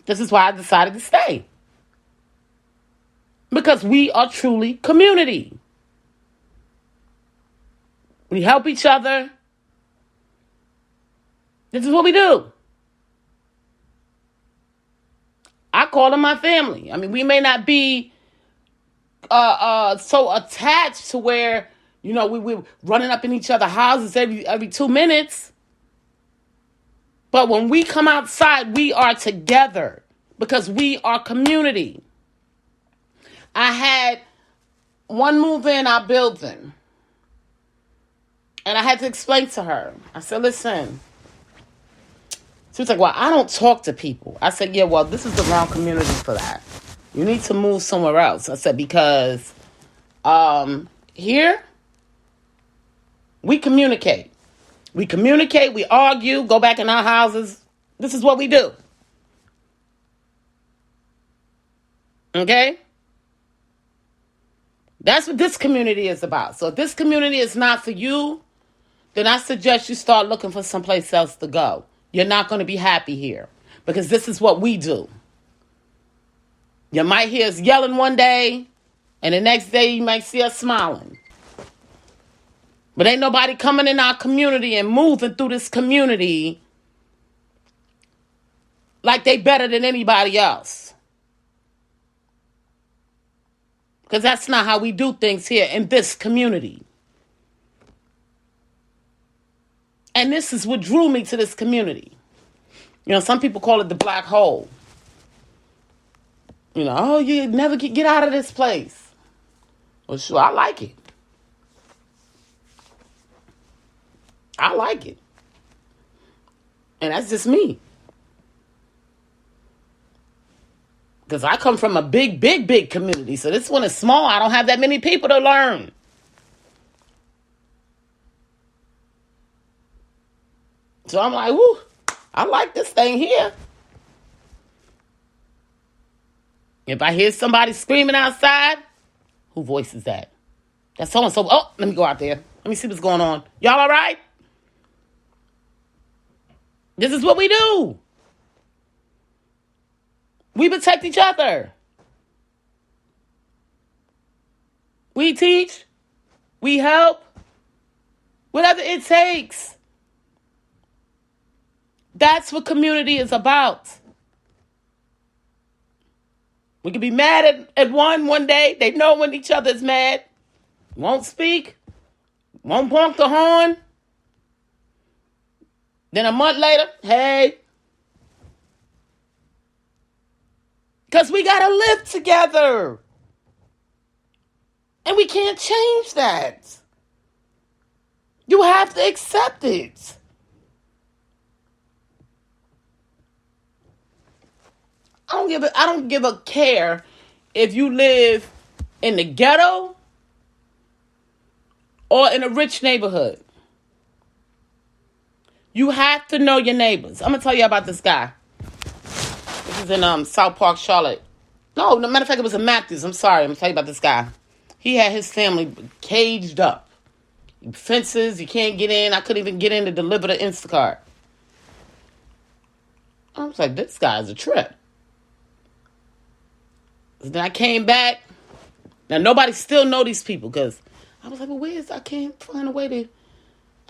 S1: This is why I decided to stay. Because we are truly community. We help each other. This is what we do. I call them my family. I mean, we may not be so attached to where, we're running up in each other's houses every 2 minutes. But when we come outside, we are together because we are community. I had one move in our building, and I had to explain to her. I said, listen. She was like, well, I don't talk to people. I said, yeah, well, this is the wrong community for that. You need to move somewhere else. I said, because here, we communicate. We communicate, we argue, go back in our houses. This is what we do. Okay? That's what this community is about. So if this community is not for you, then I suggest you start looking for someplace else to go. You're not going to be happy here because this is what we do. You might hear us yelling one day, and the next day you might see us smiling. But ain't nobody coming in our community and moving through this community like they better than anybody else. Because that's not how we do things here in this community. And this is what drew me to this community. Some people call it the black hole. Oh, you never get out of this place. Well, sure, I like it. I like it. And that's just me. Because I come from a big, big, big community. So this one is small. I don't have that many people to learn. So I'm like, whoo, I like this thing here. If I hear somebody screaming outside, who voice is that? That's so-and-so. Oh, let me go out there. Let me see what's going on. Y'all all right? This is what we do. We protect each other. We teach. We help. Whatever it takes. That's what community is about. We can be mad at one day. They know when each other's mad. Won't speak. Won't honk the horn. Then a month later, hey. Because we got to live together. And we can't change that. You have to accept it. I don't give a care if you live in the ghetto or in a rich neighborhood. You have to know your neighbors. I'm going to tell you about this guy. This is in South Park, Charlotte. No, matter of fact, it was in Matthews. I'm sorry. I'm going to tell you about this guy. He had his family caged up. Fences, you can't get in. I couldn't even get in to deliver the Instacart. I was like, this guy's a trip. Then I came back. Now, nobody still know these people because I was like, well, I can't find a way to.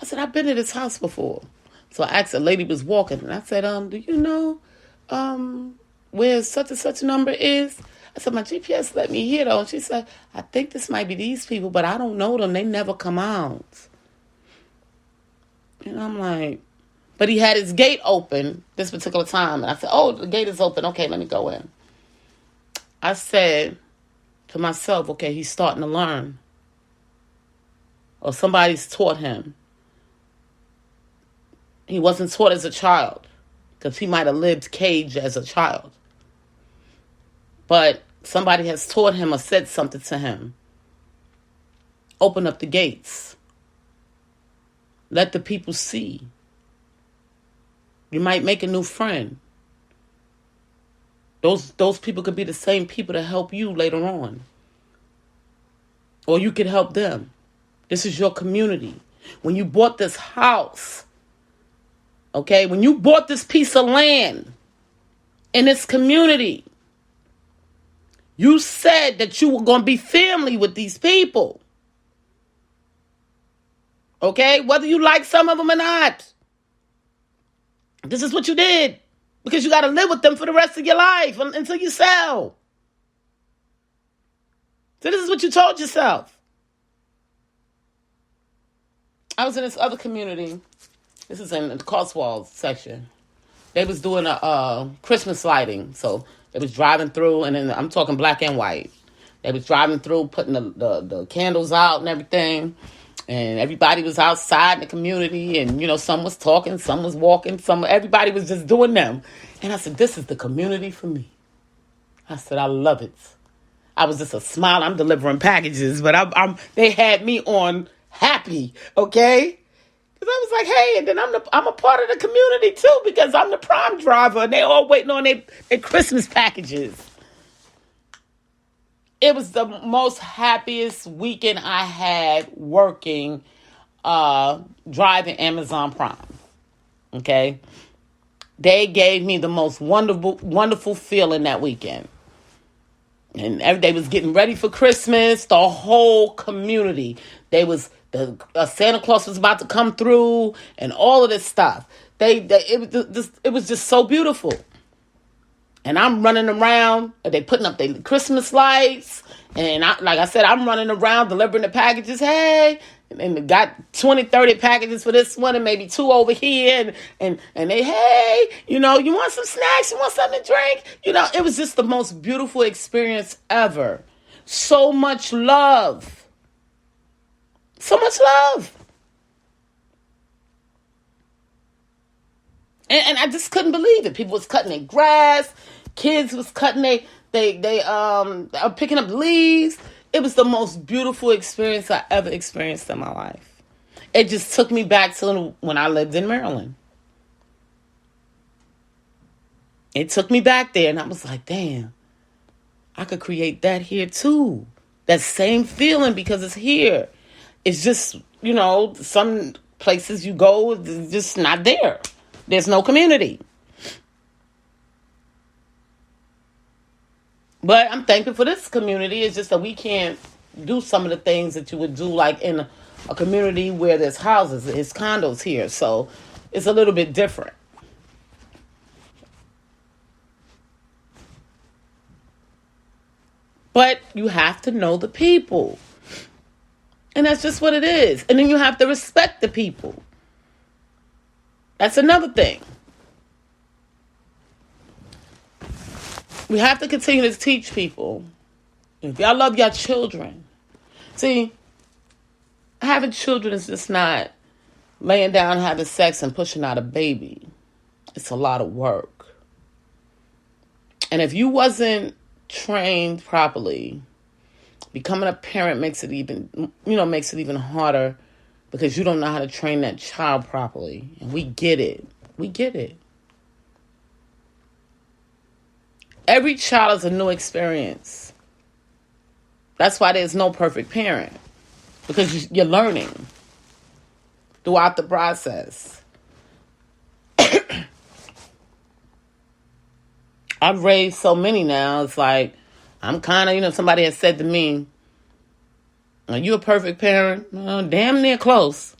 S1: I said, I've been to this house before. So I asked a lady was walking, and I said, do you know where such and such number is? I said, my GPS let me here, though. And she said, I think this might be these people, but I don't know them. They never come out. And I'm like, but he had his gate open this particular time. And I said, oh, the gate is open. Okay, let me go in. I said to myself, okay, he's starting to learn. Or somebody's taught him. He wasn't taught as a child because he might have lived caged as a child. But somebody has taught him or said something to him. Open up the gates. Let the people see. You might make a new friend. Those people could be the same people to help you later on. Or you could help them. This is your community. When you bought this house, okay, when you bought this piece of land in this community, you said that you were going to be family with these people. Okay, whether you like some of them or not. This is what you did. Because you got to live with them for the rest of your life until you sell. So this is what you told yourself. I was in this other community. This is in the Cotswolds section. They was doing a Christmas lighting. So they was driving through, and then I'm talking black and white. They was driving through, putting the candles out and everything. And everybody was outside in the community, and, some was talking, some was walking, everybody was just doing them. And I said, this is the community for me. I said, I love it. I was just a smile. I'm delivering packages, but they had me on happy, okay? Because I was like, hey, and then I'm a part of the community too, because I'm the prime driver, and they all waiting on their Christmas packages. It was the most happiest weekend I had working, driving Amazon Prime. Okay? They gave me the most wonderful feeling that weekend. And they was getting ready for Christmas, the whole community. Santa Claus was about to come through and all of this stuff. It was just so beautiful. And I'm running around. They putting up their Christmas lights. And like I said, I'm running around delivering the packages. Hey. And got 20, 30 packages for this one and maybe 2 over here. And they, hey, you want some snacks? You want something to drink? It was just the most beautiful experience ever. So much love. So much love. And I just couldn't believe it. People was cutting their grass. Kids was cutting they picking up leaves. It was the most beautiful experience I ever experienced in my life. It just took me back to when I lived in Maryland. It took me back there, and I was like, damn, I could create that here too. That same feeling, because it's here. It's just, some places you go, it's just not there. There's no community. But I'm thankful for this community. It's just that we can't do some of the things that you would do like in a community where there's houses, there's condos here. So it's a little bit different. But you have to know the people. And that's just what it is. And then you have to respect the people. That's another thing. We have to continue to teach people. If y'all love your children. See, having children is just not laying down, having sex, and pushing out a baby. It's a lot of work. And if you wasn't trained properly, becoming a parent makes it even harder, because you don't know how to train that child properly. And we get it. We get it. Every child is a new experience. That's why there's no perfect parent. Because you're learning throughout the process. I've raised so many now. It's like, I'm kind of, somebody has said to me, are you a perfect parent? Well, damn near close.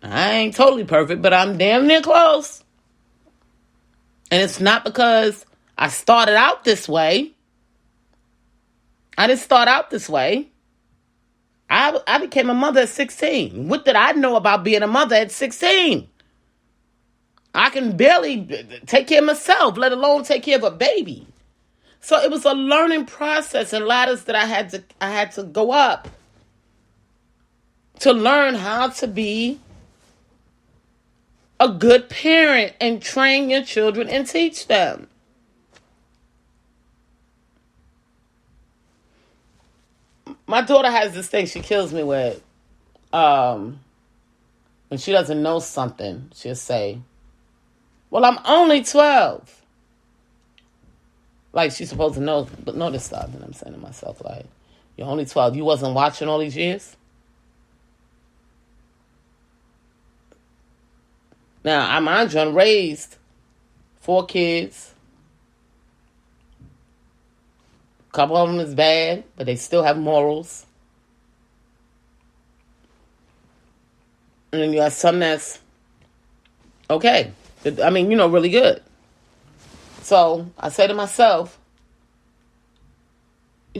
S1: I ain't totally perfect, but I'm damn near close. And it's not because I started out this way. I didn't start out this way. I became a mother at 16. What did I know about being a mother at 16? I can barely take care of myself, let alone take care of a baby. So it was a learning process and ladders that I had to go up to learn how to be a good parent and train your children and teach them. My daughter has this thing she kills me with. when she doesn't know something, she'll say, well, I'm only 12. Like, she's supposed to know this stuff. And I'm saying to myself, like, you're only 12. You wasn't watching all these years? Now, I mind you, I'm raised 4 kids. A couple of them is bad, but they still have morals. And then you have some that's okay. I mean, really good. So I say to myself,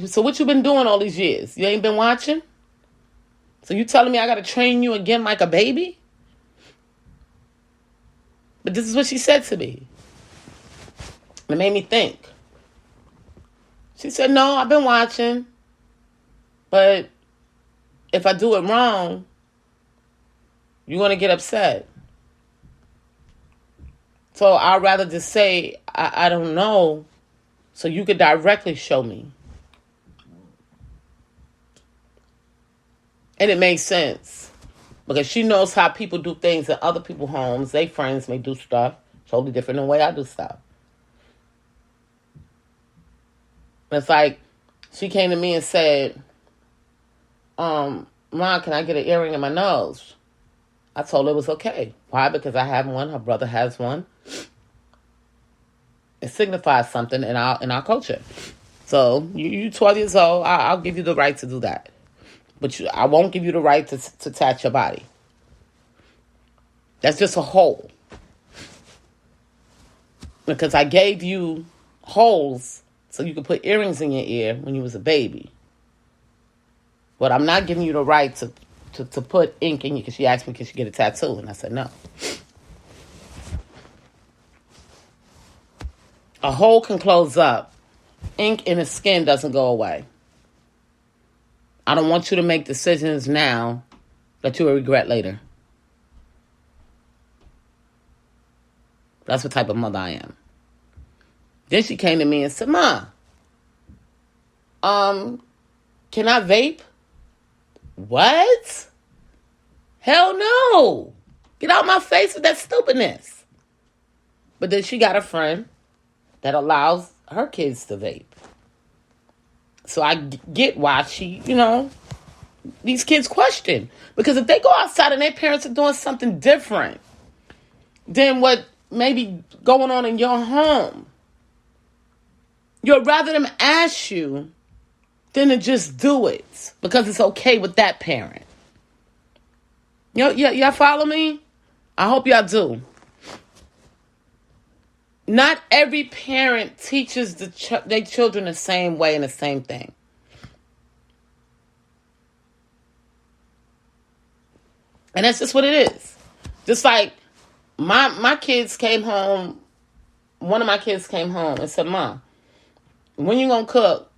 S1: so what you been doing all these years? You ain't been watching? So you telling me I got to train you again like a baby? But this is what she said to me. It made me think. She said, no, I've been watching. But if I do it wrong, you're going to get upset. So I'd rather just say, I don't know, so you could directly show me. And it makes sense. Because she knows how people do things in other people's homes. Their friends may do stuff totally different than the way I do stuff. It's like, she came to me and said, Mom, can I get an earring in my nose? I told her it was okay. Why? Because I have one. Her brother has one. It signifies something in our culture. So you 12 years old. I'll give you the right to do that, but I won't give you the right to touch your body. That's just a hole. Because I gave you holes so you could put earrings in your ear when you was a baby. But I'm not giving you the right to put ink in you, because she asked me, can she get a tattoo? And I said, no. A hole can close up. Ink in the skin doesn't go away. I don't want you to make decisions now that you will regret later. That's what type of mother I am. Then she came to me and said, Ma, can I vape? What? Hell no. Get out my face with that stupidness. But then she got a friend that allows her kids to vape. So I get why she, these kids question. Because if they go outside and their parents are doing something different than what may be going on in your home, you'd rather them ask you than to just do it because it's okay with that parent. Y'all follow me? I hope y'all do. Not every parent teaches their children the same way and the same thing. And that's just what it is. Just like my kids came home, one of my kids came home and said, Mom, when you gonna cook?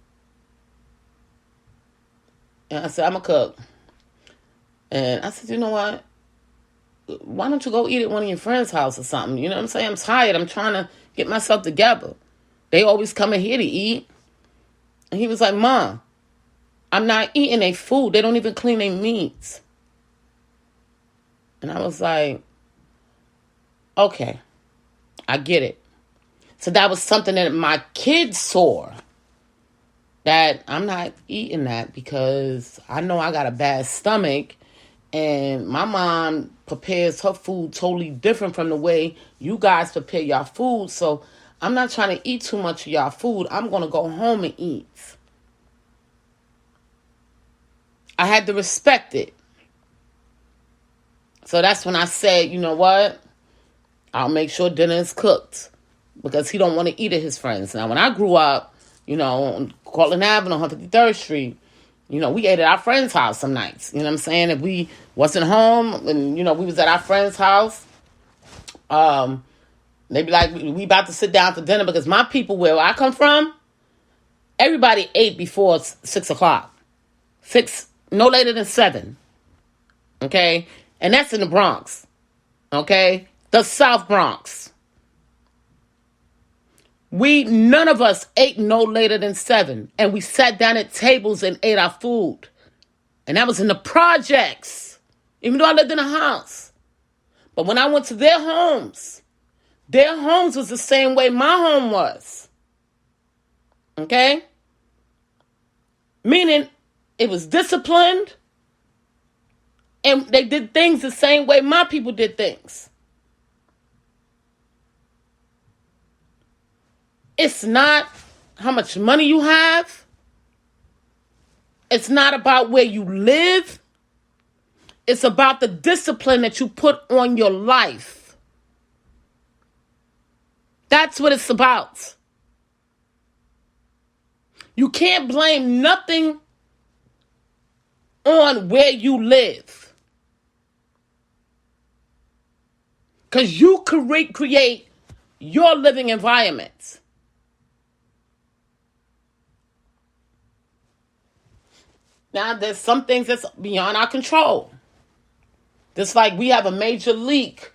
S1: And I said, I'm gonna cook. And I said, you know what? Why don't you go eat at one of your friends' house or something? You know what I'm saying? I'm tired. I'm trying to get myself together. They always come in here to eat. And he was like, Mom, I'm not eating their food. They don't even clean their meats. And I was like, okay, I get it. So that was something that my kids saw. That I'm not eating that because I know I got a bad stomach. And my mom prepares her food totally different from the way you guys prepare your food. So I'm not trying to eat too much of y'all food. I'm going to go home and eat. I had to respect it. So that's when I said, you know what? I'll make sure dinner is cooked. Because he don't want to eat at his friends. Now, when I grew up, on Cortland Avenue, 153rd Street, we ate at our friend's house some nights. You know what I'm saying? If we wasn't home and, we was at our friend's house, they'd be like, we about to sit down for dinner, because my people, where I come from, everybody ate before 6 o'clock. 6, no later than 7. Okay? And that's in the Bronx. Okay? The South Bronx. None of us ate no later than 7. And we sat down at tables and ate our food. And that was in the projects. Even though I lived in a house. But when I went to their homes was the same way my home was. Okay? Meaning it was disciplined and they did things the same way my people did things. It's not how much money you have. It's not about where you live. It's about the discipline that you put on your life. That's what it's about. You can't blame nothing on where you live. Because you create your living environment. Now, there's some things that's beyond our control. Just like we have a major leak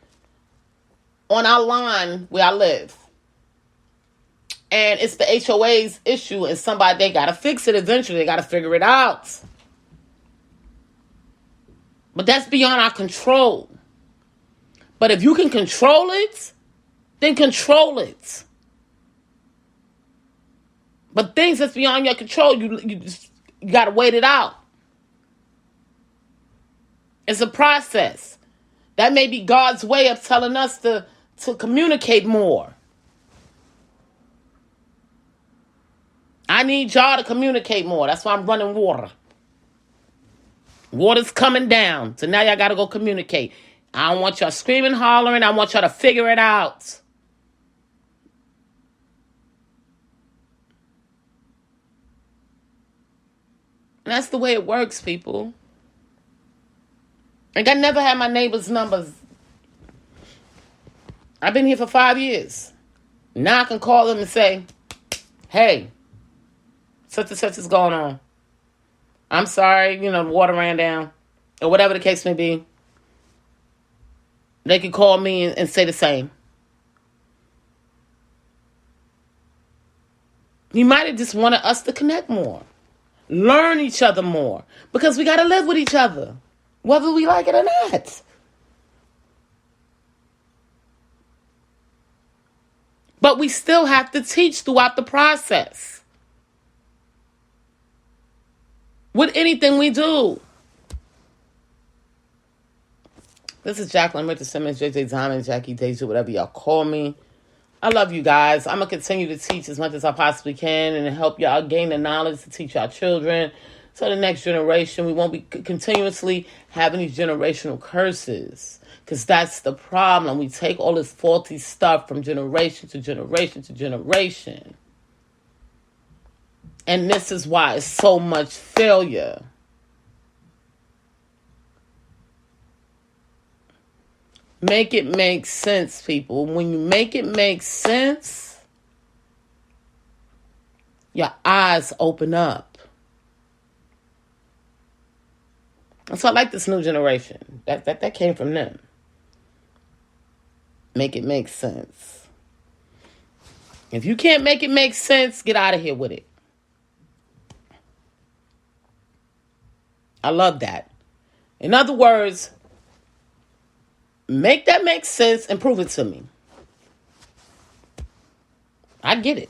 S1: on our line where I live. And it's the HOA's issue, and they got to fix it eventually. They got to figure it out. But that's beyond our control. But if you can control it, then control it. But things that's beyond your control, you got to wait it out. It's a process. That may be God's way of telling us to communicate more. I need y'all to communicate more. That's why I'm running water. Water's coming down. So now y'all got to go communicate. I don't want y'all screaming, hollering. I want y'all to figure it out. And that's the way it works, people. Like, I never had my neighbor's numbers. I've been here for 5 years. Now I can call them and say, hey, such and such is going on. I'm sorry, the water ran down. Or whatever the case may be. They can call me and say the same. He might have just wanted us to connect more. Learn each other more. Because we got to live with each other. Whether we like it or not. But we still have to teach throughout the process. With anything we do. This is Jacqueline Richard Simmons, JJ Diamond, Jackie Deja, whatever y'all call me. I love you guys. I'm going to continue to teach as much as I possibly can and help y'all gain the knowledge to teach our children. So the next generation, we won't be continuously having these generational curses. Because that's the problem. We take all this faulty stuff from generation to generation to generation. And this is why it's so much failure. Make it make sense, people. When you make it make sense, your eyes open up. And so I like this new generation. That came from them. Make it make sense. If you can't make it make sense, get out of here with it. I love that. In other words, make that make sense and prove it to me. I get it.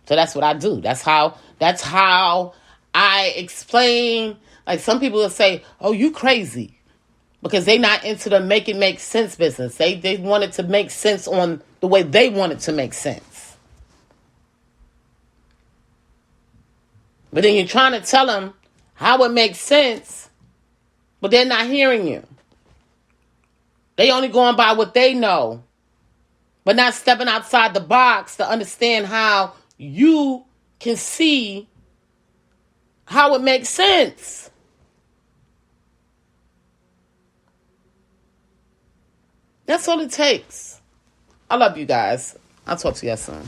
S1: So that's what I do. That's how I explain. Like, some people will say, oh, you crazy. Because they not into the make it make sense business. They want it to make sense on the way they want it to make sense. But then you're trying to tell them how it makes sense, but they're not hearing you. They only going by what they know, but not stepping outside the box to understand how you can see how it makes sense. That's all it takes. I love you guys. I'll talk to you guys soon.